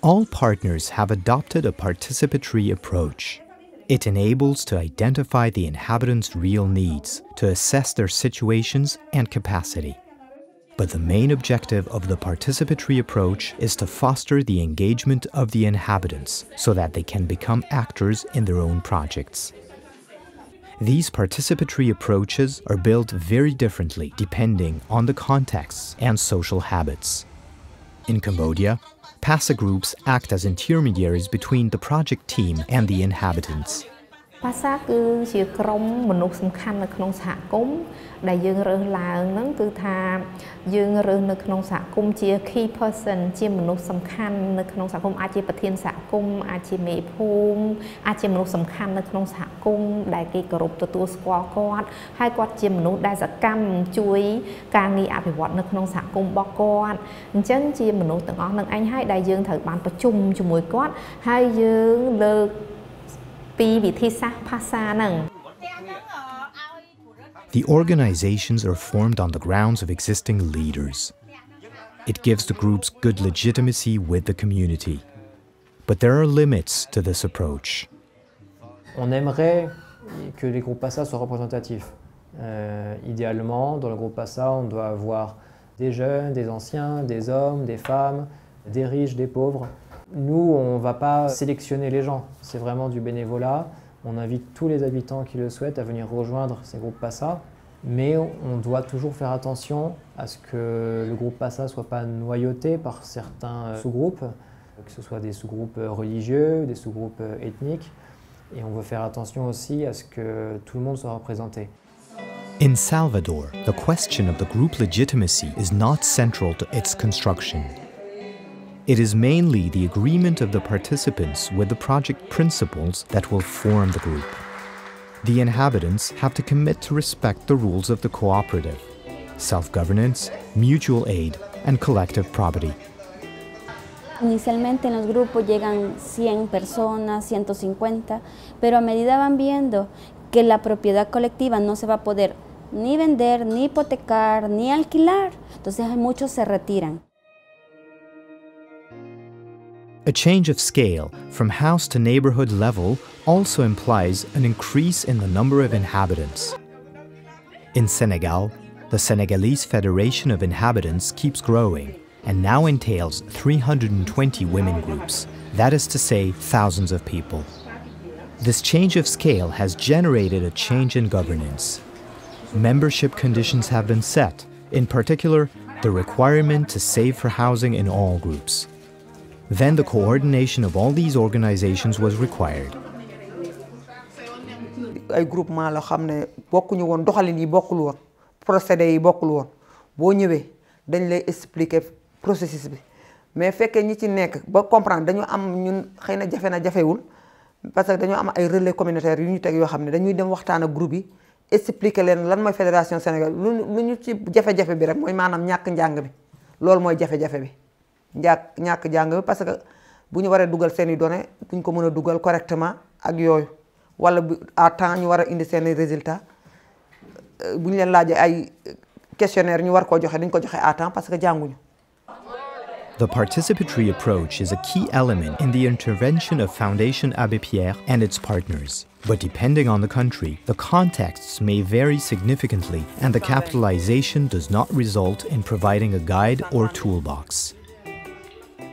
All partners have adopted a participatory approach. It enables to identify the inhabitants' real needs, to assess their situations and capacity. But the main objective of the participatory approach is to foster the engagement of the inhabitants so that they can become actors in their own projects. These participatory approaches are built very differently depending on the contexts and social habits. In Cambodia, PASA groups act as intermediaries between the project team and the inhabitants. PASA គឺជាក្រុមមនុស្សសំខាន់នៅក្នុងសហគមន៍ដែលយើងរើសឡើងហ្នឹងគឺថាយើងរើសនៅក្នុងសហគមន៍ជា key person ជាមនុស្សសំខាន់នៅក្នុងសហគមន៍អាចជាប្រធានសហគមន៍អាចជាមេភូមិអាចជាមនុស្សសំខាន់នៅក្នុងសហគមន៍ដែលគេគោរពទទួលស្គាល់គាត់ហើយគាត់ជាមនុស្សដែលសកម្មជួយការងារអភិវឌ្ឍនៅក្នុងសហគមន៍របស់គាត់អញ្ចឹងជាមនុស្សទាំងអស់នឹងឯងហើយដែលយើងត្រូវបានប្រជុំជាមួយគាត់ហើយយើងលើក The organizations are formed on the grounds of existing leaders. It gives the groups good legitimacy with the community. But there are limits to this approach. On aimerait que les groupes PASA soient représentatifs. Idéalement, dans le groupe PASA, on doit avoir des jeunes, des anciens, des hommes, des femmes, des riches, des pauvres. Nous, on ne va pas sélectionner les gens, c'est vraiment du bénévolat. On invite tous les habitants qui le souhaitent à venir rejoindre ces groupes PASA, mais on doit toujours faire attention à ce que le groupe PASA ne soit pas noyauté par certains sous-groupes, que ce soit des sous-groupes religieux, des sous-groupes ethniques, et on veut faire attention aussi à ce que tout le monde soit représenté. In Salvador, the question of the group legitimacy is not central to its construction. It is mainly the agreement of the participants with the project principles that will form the group. The inhabitants have to commit to respect the rules of the cooperative, self-governance, mutual aid, and collective property. Inicialmente en los grupos llegan 100 personas, 150, pero a medida van viendo que la propiedad colectiva no se va a poder ni vender, ni hipotecar, ni alquilar, entonces muchos se retiran. A change of scale from house to neighborhood level also implies an increase in the number of inhabitants. In Senegal, the Senegalese Federation of Inhabitants keeps growing and now entails 320 women groups, that is to say, thousands of people. This change of scale has generated a change in governance. Membership conditions have been set, in particular, the requirement to save for housing in all groups. Then the coordination of all these organizations was required. ay groupement la xam ne bokkuñu woon doxalin yi bokkul woon procédés yi bokkul woon boo ñëwee dañ lay expliquer processus bi mais fekkee ñi ci nekk ba comprendre dañu am ñun xëy na jafe na jafewul parce que dañoo am ay relais communautaires yu ñu teg yoo xam ne dañuy dem waxtaan ak groupe yi expliquer leen lan mooy fédération Sénégal lu ñu ci jafe-jafe bi rek mooy maanaam ñàkk njàng bi loolu mooy jafe-jafe bi ñàkk jàng bi parce que bu ñu waree dugal seen i données duñ ko mën a dugal correctement ak yooyu wala à temps ñu war a indi seen i résultats bu ñu leen laajee ay questionnaire ñu war koo joxe dañ ko joxe à temps parce que jànguñu. The participatory approach is a key element in the intervention of Foundation Abbé Pierre and its partners. But depending on the country, the contexts may vary significantly and the capitalization does not result in providing a guide or toolbox.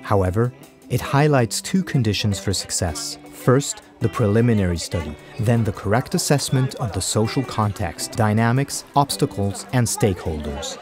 However, it highlights two conditions for success. First, the preliminary study, then the correct assessment of the social context, dynamics, obstacles, and stakeholders.